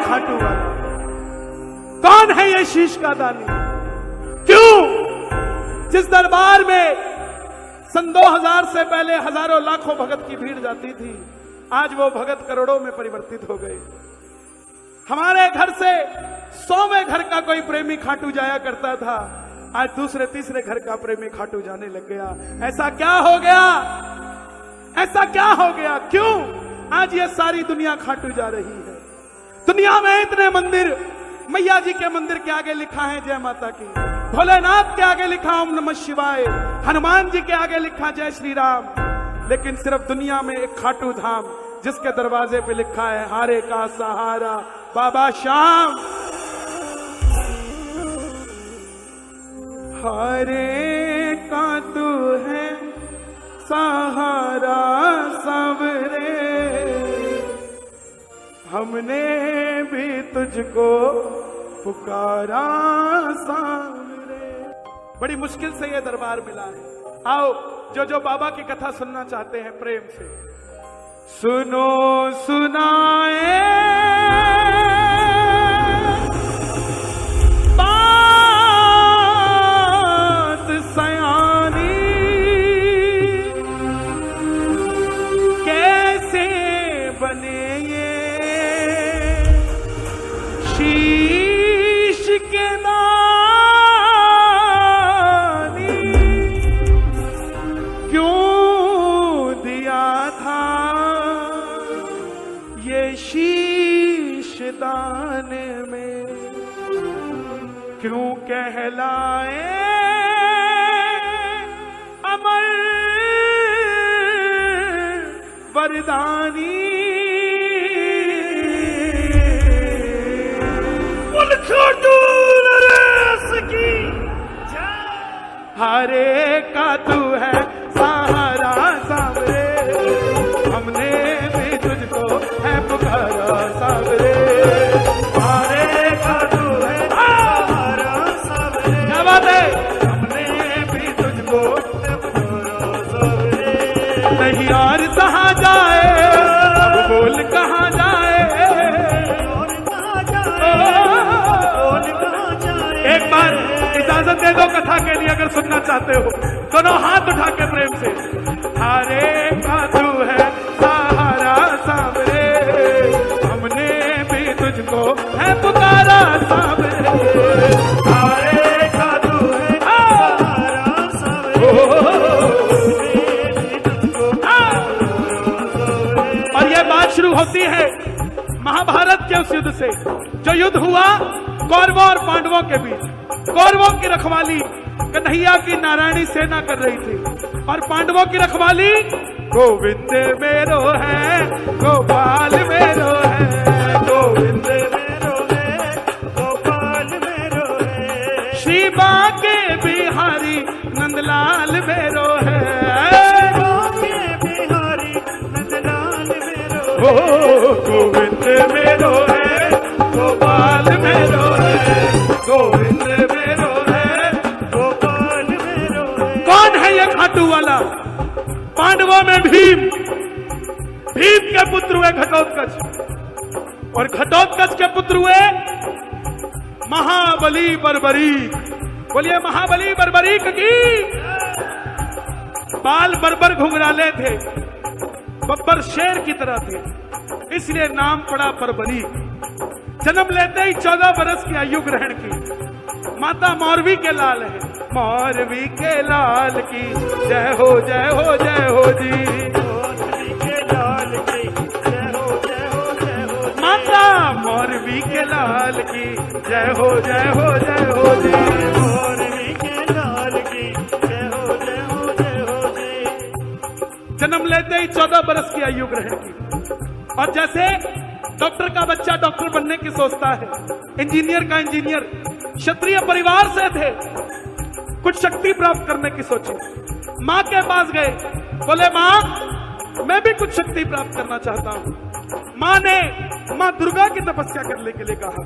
खाटू वाला? कौन है ये शीश का दानी? क्यों जिस दरबार में सन 2000 से पहले हजारों लाखों भगत की भीड़ जाती थी, आज वो भगत करोड़ों में परिवर्तित हो गए। हमारे घर से 100वें घर का कोई प्रेमी खाटू जाया करता था, आज दूसरे तीसरे घर का प्रेमी खाटू जाने लग गया। ऐसा क्या हो गया? ऐसा क्या हो गया? क्यों आज ये सारी दुनिया खाटू जा रही है? दुनिया में इतने मंदिर, मैया जी के मंदिर के आगे लिखा है जय माता की, भोलेनाथ के आगे लिखा ओम नमः शिवाय, हनुमान जी के आगे लिखा जय श्री राम, लेकिन सिर्फ दुनिया में एक खाटू धाम जिसके दरवाजे पे लिखा है हारे का सहारा बाबा श्याम। हारे का तू है सहारा सबरे, हमने भी तुझको पुकारा सामने। बड़ी मुश्किल से ये दरबार मिला है। आओ जो जो बाबा की कथा सुनना चाहते हैं प्रेम से सुनो सुनाए बात सयानी, कैसे बने ये शीश के दानी, क्यों दिया था ये शीश दान में, क्यों कहलाए अमर वरदानी। हारे का तू है सहारा सावरे, हमने भी तुझको है पुकारा सावरे। हारे का तू है सहारा सावरे, क्या बात है? हमने भी तुझको है पुकारा सावरे। नहीं और कहा जाए, अब बोल कहा जाए, एक बार इजाजत दे दो कथा के लिए, अगर सुनना चाहते हो दोनों हाथ उठा के प्रेम से। हारे का तू है सहारा सावरे, हमने भी तुझको है पुकारा सावरे। हारे का तू है सहारा सावरे, और ये बात शुरू होती है महाभारत के उस युद्ध से, जो युद्ध हुआ कौरवों और पांडवों के बीच। कौरवों की रखवाली कन्हैया की नारायणी सेना कर रही थी, और पांडवों की रखवाली गोविंद मेरो है, गोपाल मेरो है, गोविंद मेरो है, गोपाल मेरो है, श्री बांके बिहारी नंदलाल मेरो है, बांके बिहारी नंदलाल मेरो है, गोविंद मेरो है, गोपाल मेरो है, गोविंद मेरो है, गोपाल मेरो है। कौन है ये खाटू वाला? पांडवों में भीम, भीम के पुत्र हुए घटोत्कच, और घटोत्कच के पुत्र हुए महाबली बर्बरीक। बोलिए महाबली बर्बरीक की। बाल बर्बर घुंघराले थे, बब्बर शेर की तरह थे, इसलिए नाम पड़ा बर्बरीक। जन्म लेते ही 14 बरस की आयु ग्रहण की। माता मौरवी के लाल है, मौरवी के लाल की जय हो जय हो जय हो जी, मौरवी के लाल की जय हो जय हो जय हो, माता मौरवी के लाल की जय हो जय हो जय हो जी, मौरवी के लाल की जय हो जय हो जय हो जी। जन्म लेते ही 14 बरस की आयु ग्रहण की, और जैसे डॉक्टर का बच्चा डॉक्टर बनने की सोचता है, इंजीनियर का इंजीनियर, क्षत्रिय परिवार से थे, कुछ शक्ति प्राप्त करने की सोची। माँ के पास गए, बोले माँ मैं भी कुछ शक्ति प्राप्त करना चाहता हूँ। माँ ने माँ दुर्गा की तपस्या करने के लिए कहा,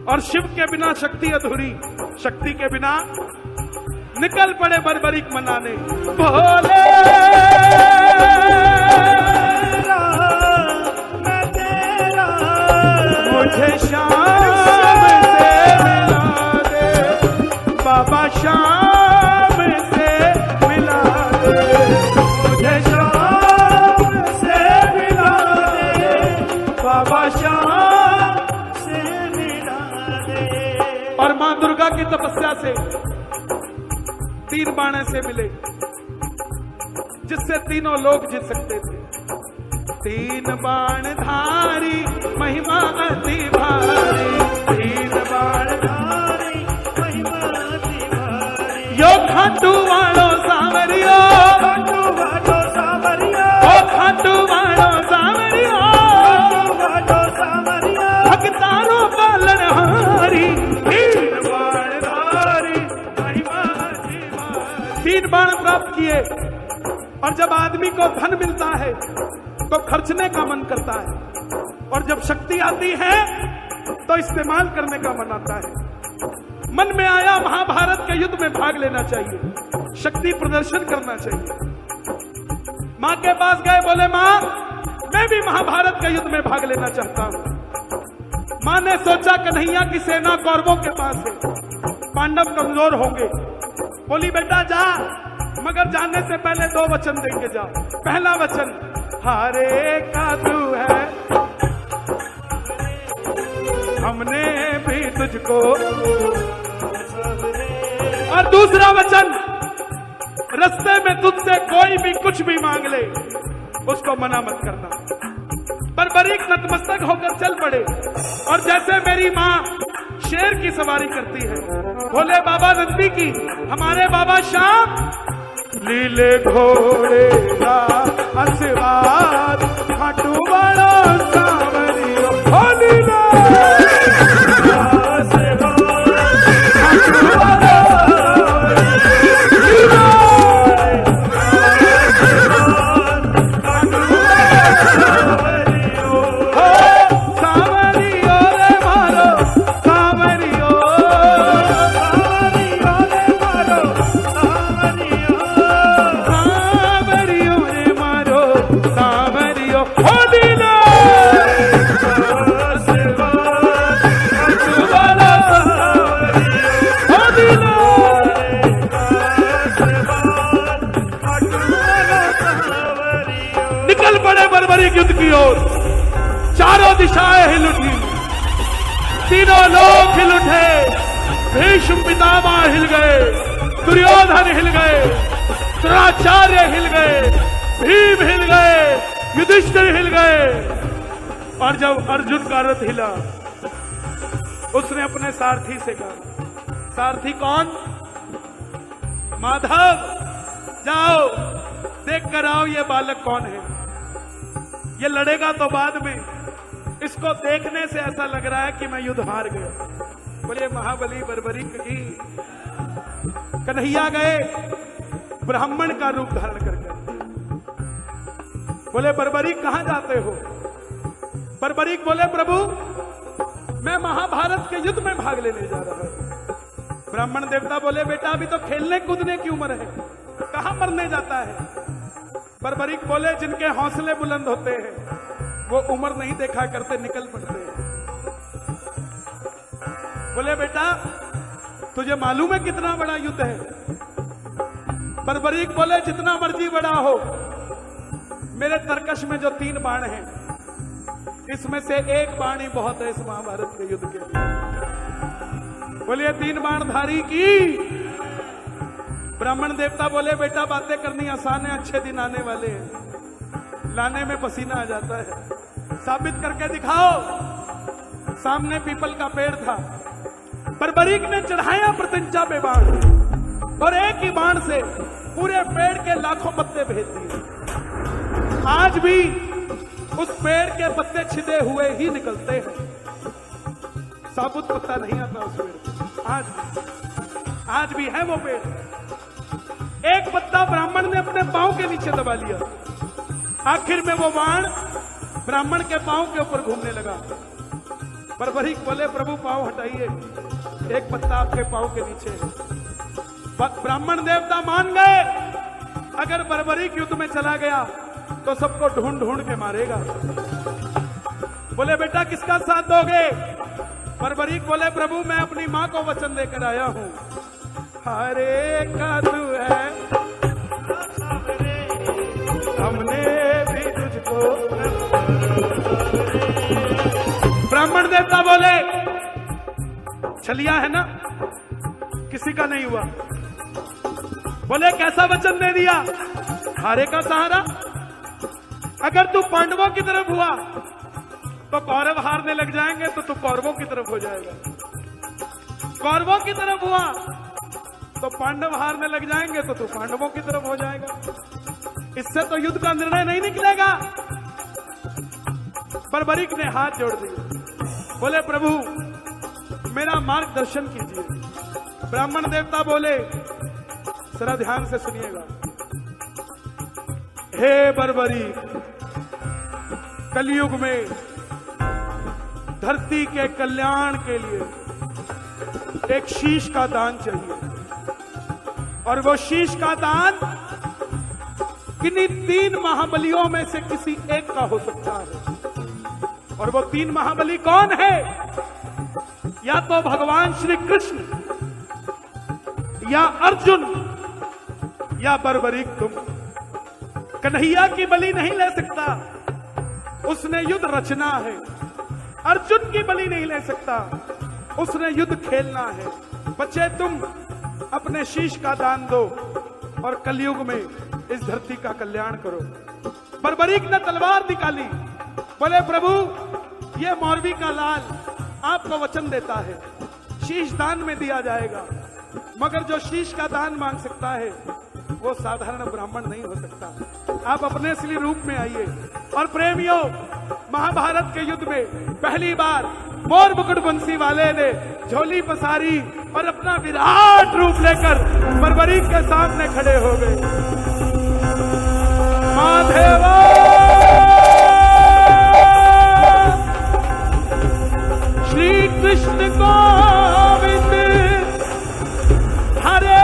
और शिव के बिना शक्ति अधूरी, शक्ति के बिना निकल पड़े बर्बरीक मनाने। भोले मुझे शाम से मिला दे बाबा, शाम से मिला दे, मुझे शाम से मिला दे बाबा, शाम से मिला दे। और मां दुर्गा की तपस्या से 3 बाण ऐसे मिले जिससे तीनों लोग जीत सकते थे। 3 बाण धारी महिमा अति भारी, 3 बाण धारी महिमा अति भारी। यो खाटू वालो सांवरियो, खाटू वालो सांवरियो, ओ खाटू वालो सांवरियो, खाटू वालो सांवरियो, भक्तारो पालनहारी। 3 बाण धारी महिमा अति भारी। 3 बाण प्राप्त किए। और जब आदमी को धन मिलता है तो खर्चने का मन करता है, और जब शक्ति आती है तो इस्तेमाल करने का मन आता है। मन में आया महाभारत के युद्ध में भाग लेना चाहिए, शक्ति प्रदर्शन करना चाहिए। मां के पास गए, बोले मां मैं भी महाभारत के युद्ध में भाग लेना चाहता हूं। मां ने सोचा कन्हैया की सेना कौरवों के पास है, पांडव कमजोर होंगे। बोली बेटा जा, मगर जाने से पहले 2 वचन देंगे जा। पहला वचन हारे का तू है, हमने भी तुझको। और दूसरा वचन, रास्ते में तुझसे कोई भी कुछ भी मांग ले उसको मना मत करना। बर्बरीक नतमस्तक होकर चल पड़े, और जैसे मेरी मां शेर की सवारी करती है, भोले बाबा नंदी की, हमारे बाबा श्याम लीले घोड़े का आशीर्वाद, खाटू वाला सांवरियो, हो लीला आशीर्वाद, खाटू वाला लीला आशीर्वाद, खाटू वाला सांवरियो, हो सांवरियो रे मारो सांवरियो, सांवरियो रे मारो सांवरियो, सांवरियो रे मारो सांवरियो, हो लीला आशीर्वाद, खाटू वाला सांवरियो, हो लीला आशीर्वाद, खाटू वाला सांवरियो। निकल पड़े बर्बरीक युद्ध की ओर। चारों दिशाएं हिल उठी, तीनों लोग हिल उठे। भीष्म पितामह हिल गए, दुर्योधन हिल गए, द्रोणाचार्य हिल गए, भीम हिल गए, युधिष्ठिर हिल गए। और जब अर्जुन का रथ हिला, उसने अपने सारथी से कहा, सारथी कौन? माधव, जाओ देख कर आओ ये बालक कौन है। ये लड़ेगा तो बाद में, इसको देखने से ऐसा लग रहा है कि मैं युद्ध हार गया। बोले महाबली बर्बरीक की। कन्हैया गए ब्राह्मण का रूप धारण करके। बोले बर्बरीक कहां जाते हो? बर्बरीक बोले प्रभु मैं महाभारत के युद्ध में भाग लेने जा रहा हूं। ब्राह्मण देवता बोले बेटा अभी तो खेलने कूदने की उम्र है, कहां मरने जाता है? बर्बरीक बोले जिनके हौसले बुलंद होते हैं वो उम्र नहीं देखा करते, निकल पड़ते हैं। बोले बेटा तुझे मालूम है कितना बड़ा युद्ध है? बर्बरीक बोले जितना मर्जी बड़ा हो, मेरे तरकश में जो 3 बाण हैं इसमें से 1 बाण ही बहुत है इस महाभारत के युद्ध के लिए। बोले 3 बाण धारी की। ब्राह्मण देवता बोले बेटा बातें करनी आसान है, अच्छे दिन आने वाले हैं, लाने में पसीना आ जाता है, साबित करके दिखाओ। सामने पीपल का पेड़ था, बर्बरीक ने चढ़ाया प्रत्यंचा पे बाण, और एक ही बाण से पूरे पेड़ के लाखों पत्ते भेज दिए। आज भी उस पेड़ के पत्ते छिदे हुए ही निकलते हैं, साबुत पत्ता नहीं आता उस पेड़ पे। आज भी है वो पेड़। एक पत्ता ब्राह्मण ने अपने पांव के नीचे दबा लिया, आखिर में वो बाण ब्राह्मण के पांव के ऊपर घूमने लगा। बर्बरीक बोले प्रभु पांव हटाइए, एक पत्ता आपके पांव के नीचे है। ब्राह्मण देवता मान गए, अगर बर्बरीक युद्ध में चला गया तो सबको ढूंढ ढूंढ के मारेगा। बोले बेटा किसका साथ दोगे? बर्बरीक बोले प्रभु मैं अपनी माँ को वचन देकर आया हूँ। हरे का तू है हमने भी तुझको। ब्राह्मण देवता बोले छलिया है ना, किसी का नहीं हुआ। बोले कैसा वचन दे दिया? हारे का सहारा। अगर तू पांडवों की तरफ हुआ तो कौरव हारने लग जाएंगे, तो तू कौरवों की तरफ हो जाएगा। कौरवों की तरफ हुआ तो पांडव हारने लग जाएंगे, तो तू पांडवों की तरफ हो जाएगा। इससे तो युद्ध का निर्णय नहीं निकलेगा। बर्बरीक ने हाथ जोड़ दिए, बोले प्रभु मेरा मार्गदर्शन कीजिए। ब्राह्मण देवता बोले जरा ध्यान से सुनिएगा। हे बर्बरीक, कलयुग में धरती के कल्याण के लिए एक शीश का दान चाहिए, और वो शीश का दान किन्हीं 3 महाबलियों में से किसी एक का हो सकता है। और वो 3 महाबली कौन है? या तो भगवान श्री कृष्ण, या अर्जुन, या बर्बरीक तुम। कन्हैया की बलि नहीं ले सकता, उसने युद्ध रचना है। अर्जुन की बलि नहीं ले सकता, उसने युद्ध खेलना है। बच्चे तुम अपने शीश का दान दो और कलयुग में इस धरती का कल्याण करो। बर्बरीक ने तलवार निकाली, बोले प्रभु ये मौरवी का लाल आपको वचन देता है शीश दान में दिया जाएगा, मगर जो शीश का दान मांग सकता है वो साधारण ब्राह्मण नहीं हो सकता। आप अपने असली रूप में आइए। और प्रेमियों, महाभारत के युद्ध में पहली बार मोर मुकुट बंसी वाले ने झोली पसारी और अपना विराट रूप लेकर बर्बरीक के सामने खड़े हो गए। माधेवा श्री कृष्ण गोविंद हरे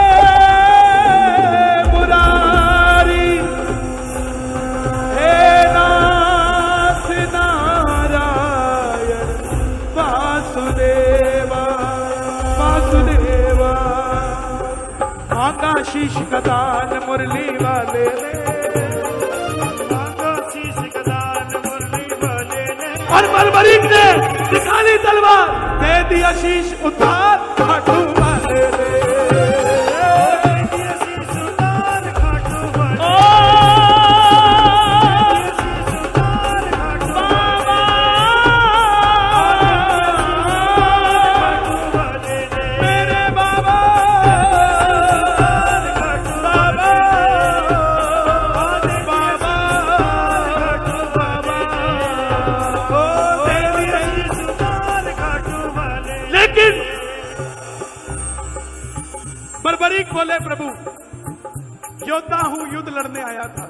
मुरारी, हे नाथ नारायण वासुदेवा वासुदेवा। मां का शीश का दान मुरली वाले ने, मां का शीश का दान मुरली वाले ने। और बर्बरीक ने निकाली तलवार, दे दिया शीश उतार खाटू वाले ने। बर्बरीक बोले प्रभु योद्धा हूं, युद्ध लड़ने आया था,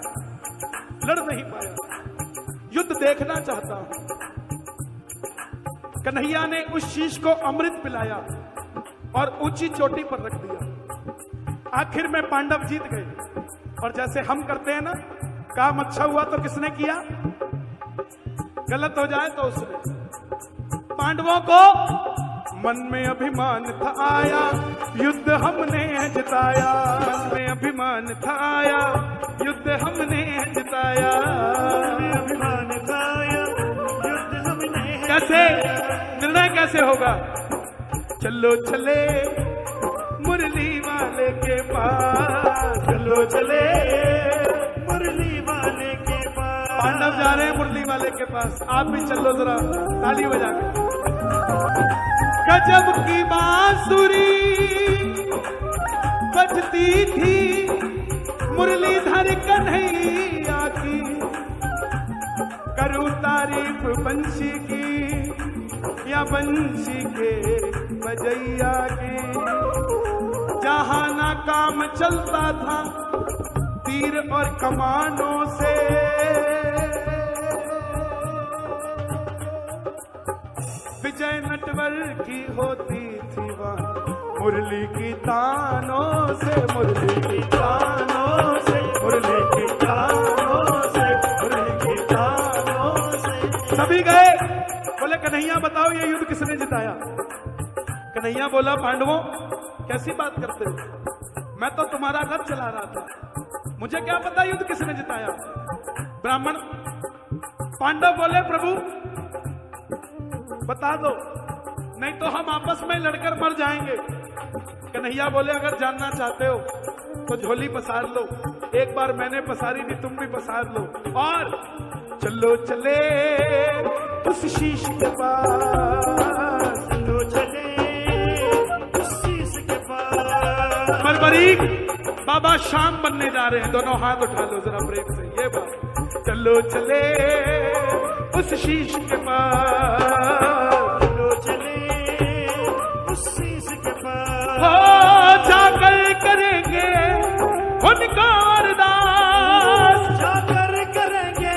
लड़ नहीं पाया, युद्ध देखना चाहता हूं। कन्हैया ने उस शीश को अमृत पिलाया और ऊंची चोटी पर रख दिया। आखिर में पांडव जीत गए। और जैसे हम करते हैं ना, काम अच्छा हुआ तो किसने किया, गलत हो जाए तो उसने। पांडवों को मन में अभिमान था आया, युद्ध हमने जिताया। मन में अभिमान था आया, युद्ध हमने जिताया। अभिमान था आया, युद्ध हमने। कैसे निर्णय कैसे होगा? चलो चले मुरली वाले के पास, चलो चले मुरली वाले के पास। पांडव जा रहे हैं मुरली वाले के पास, आप भी चलो जरा ताली बजा के। गजब की बांसुरी बजती थी मुरलीधर कन्हैया की, करूं तारीफ बंशी की या बंशी के बजैया की। जहां ना काम चलता था तीर और कमानों से, विजय नटवर की होती थी वहाँ मुरली की तानों से, मुरली की तानों से, मुरली की तानों से, मुरली की तानों से। सभी गए कन्हैया बताओ ये युद्ध किसने जिताया? कन्हैया बोला, पांडवों, कैसी बात करते हो? मैं तो तुम्हारा घर चला रहा था, मुझे क्या पता युद्ध किसने जिताया? ब्राह्मण पांडव बोले, प्रभु बता दो, नहीं तो हम आपस में लड़कर मर जाएंगे। कन्हैया बोले, अगर जानना चाहते हो तो झोली पसार लो, एक बार मैंने पसारी थी, तुम भी पसार लो, और चलो चले उस शीश के पास, चलो चले उस शीश के पास। बरबरीक बाबा शाम बनने जा रहे हैं, दोनों हाथ उठा लो जरा प्रेम से, ये बात। चलो चले उस शीश के पास, चलो चले उस शीश के पास, हो जाकर करेंगे उनको अरदास, जाकर करेंगे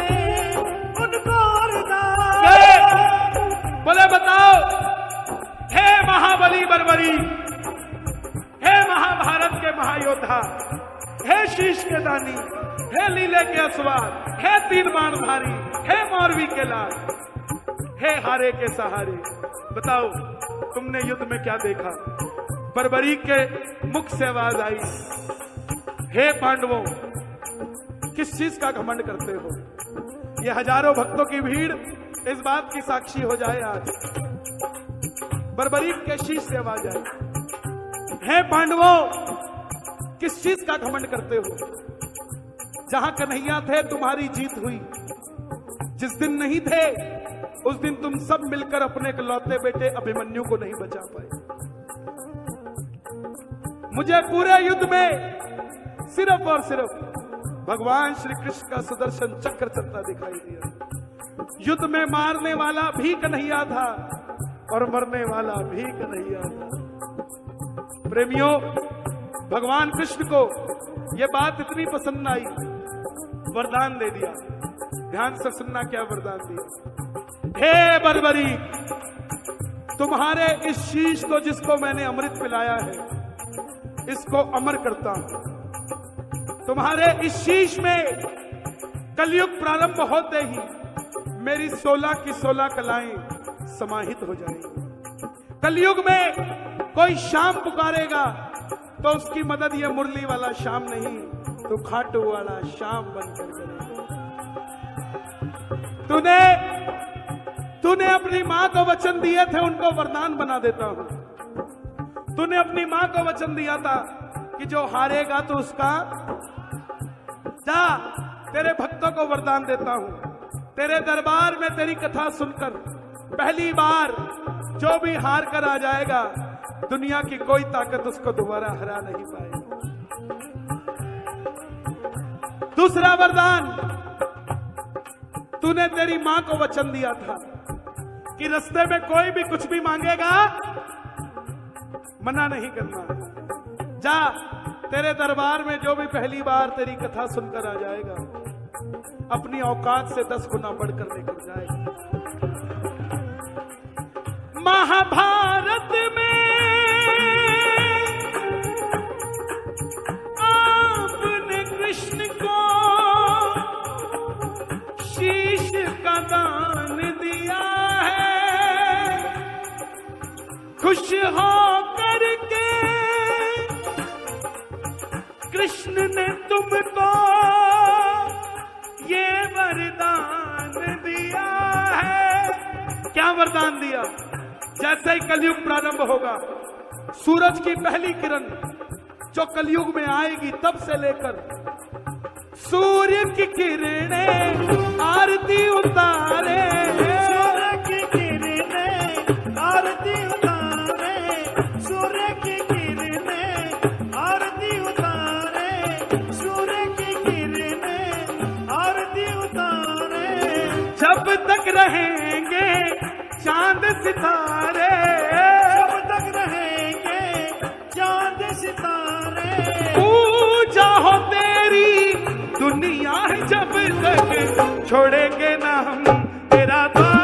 उनको अरदास। बोले, बताओ हे महाबली बरबरी, हे महाभारत के महायोद्धा, हे शीश के दानी, हे लीले के असवार, हे तीन बाणधारी, हे मौरवी के लाल, हे हारे के सहारे, बताओ तुमने युद्ध में क्या देखा? बरबरी के मुख से आवाज आई, हे पांडवों, किस चीज का घमंड करते हो? ये हजारों भक्तों की भीड़ इस बात की साक्षी हो जाए आज। बरबरी के शीश से आवाज आई, हे पांडवों, किस चीज का घमंड करते हो? जहां कन्हैया थे तुम्हारी जीत हुई, जिस दिन नहीं थे उस दिन तुम सब मिलकर अपने इकलौते बेटे अभिमन्यु को नहीं बचा पाए। मुझे पूरे युद्ध में सिर्फ और सिर्फ भगवान श्री कृष्ण का सुदर्शन चक्र चलता दिखाई दिया। युद्ध में मारने वाला भी कन्हैया था और मरने वाला भी कन्हैया था। प्रेमियों, भगवान कृष्ण को यह बात इतनी पसंद आई, वरदान दे दिया। ध्यान से सुनना क्या वरदान दिया। हे बरबरी, तुम्हारे इस शीश को जिसको मैंने अमृत पिलाया है, इसको अमर करता हूं। तुम्हारे इस शीश में कलयुग प्रारंभ होते ही मेरी 16 की 16 कलाएं समाहित हो जाएंगी। कलयुग में कोई शाम पुकारेगा तो उसकी मदद ये मुरली वाला शाम नहीं, तो खाटू वाला शाम बनकर करेगा। तूने अपनी मां को वचन दिए थे, उनको वरदान बना देता हूं। तूने अपनी मां को वचन दिया था कि जो हारेगा तो उसका, जा तेरे भक्तों को वरदान देता हूं, तेरे दरबार में तेरी कथा सुनकर पहली बार जो भी हार कर आ जाएगा, दुनिया की कोई ताकत उसको दोबारा हरा नहीं पाएगी। दूसरा वरदान, तूने तेरी मां को वचन दिया था कि रास्ते में कोई भी कुछ भी मांगेगा मना नहीं करना। जा तेरे दरबार में जो भी पहली बार तेरी कथा सुनकर आ जाएगा, अपनी औकात से 10 गुना बढ़कर लेकर जाएगा। महाभारत में आपने कृष्ण को शीश का दान दिया है, खुश हो करके कृष्ण ने तुमको ये वरदान दिया है। क्या वरदान दिया? जैसे ही कलयुग प्रारंभ होगा, सूरज की पहली किरण जो कलयुग में आएगी, तब से लेकर सूर्य की किरणें आरती उतारे, सूर्य की किरणें आरती उतारे, सूर्य की किरणें आरती उतारे, सूर्य की किरणें आरती उतारे। जब तक रहेंगे चांद सितारे, जब तक रहेंगे चांद सितारे, पूजा हो तेरी दुनिया है जब तक, छोड़ेंगे ना हम तेरा द्वार।